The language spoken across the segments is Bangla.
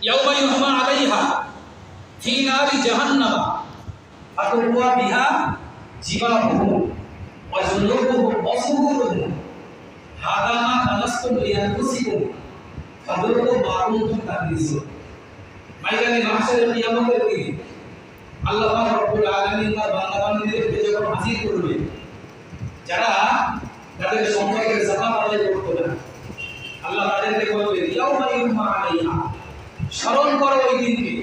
ইয়াউমা ইউহমা আলাইহা ফি নারি জাহান্নাম ফাতুওয়া বিহা জিবাহুম ওয়া জুনুবুহুম ওয়া সুহুরুহুম হাদা মা খালাসতুম লিআনফুসিকুম ফাদুরু মা কুনতুম তাকনিজুন। ময়দানে মাহশারের কিয়ামতের দিন আল্লাহ পাক রব্বুল আলামিন তার বান্দা-বান্দীদেরকে যখন হাজির করবে, যারা তাদের সম্পদের যাকাত আদায় করতো না, আল্লাহ তাদেরকে বলবে ইয়াউমা ইউহমা আলাইহা, স্মরণ করো ওই দিনকে।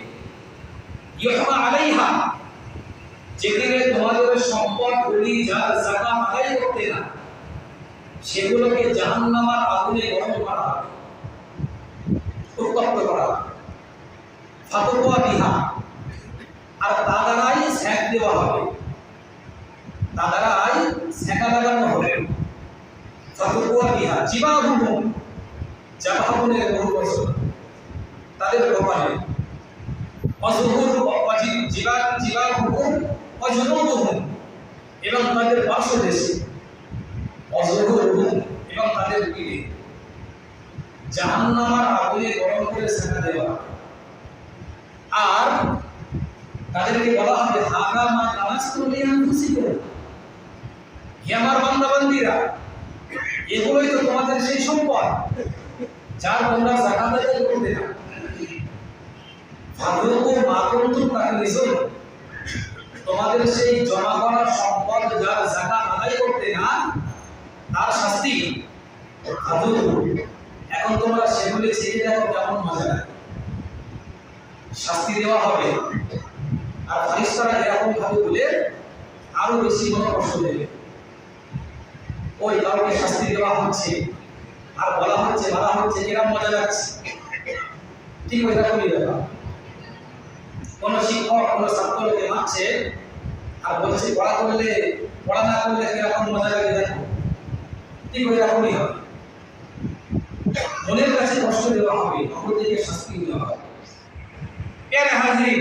ইউহমা আলাইহা, যেদিনে তোমাদের সম্পদগুলি যার যাকাত আদায় করতে না, সেগুলোকে জাহান্নামের আগুনে গরম করা হবে, উত্তপ্ত করা হবে। ফাতুওয়া বিহা, আর তা দ্বারাই সেঁক দেওয়া হবে, তা দ্বারাই সেঁকা লাগানো হবে। ফাতুওয়া বিহা জিবাহুম, জাবাহুনের বহু বচন, তাদের কপালে। অজুহুর জিবাহুম অজুনুবুহুম, এবং তাদের পার্শ্বদেশে। অজুহুরহুম, এবং তাদের পিঠে জাহান্নামের আগুনে গরম করে সেঁকা দেওয়া। আর তাদেরকে বলা হবে হাদা মা খালাসতুম লিআনফুসিকুম, হে আমার বান্দা-বান্দীরা, এগুলোই তো তোমাদের সেই সম্পদ যার তোমরা যাকাত আদায় করতে না। ফাদুরু মা কুনতুম তাকনিজুন, তোমাদের সেই জমা করা সম্পদ যার যাকাত আদায় করতে না, তার শাস্তি। ফাদুরু, এখন তোমরা সেগুলি চেয়ে দেখো কেমন মজা লাগে। শাস্তি দেওয়া হবে, আর ফেরেশতারা এরকম ভাবে বলে আরো বেশি মনে কষ্ট দেবে। ওই কাউকে শাস্তি দেওয়া হচ্ছে আর বলা হচ্ছে কিরকম মজা লাগছে, ঠিক ওই রকমই ব্যাপার। কোন শিক্ষক কোন ছাত্রকে মারছে আর বলছে পড়া না করলে কিরকম মজা লাগে দেখো, ঠিক ওই রকমই হবে। মনের কাছে কষ্ট দেওয়া হবে, অপরদিকে শাস্তি দেওয়া হবে। প্যারে হাজির,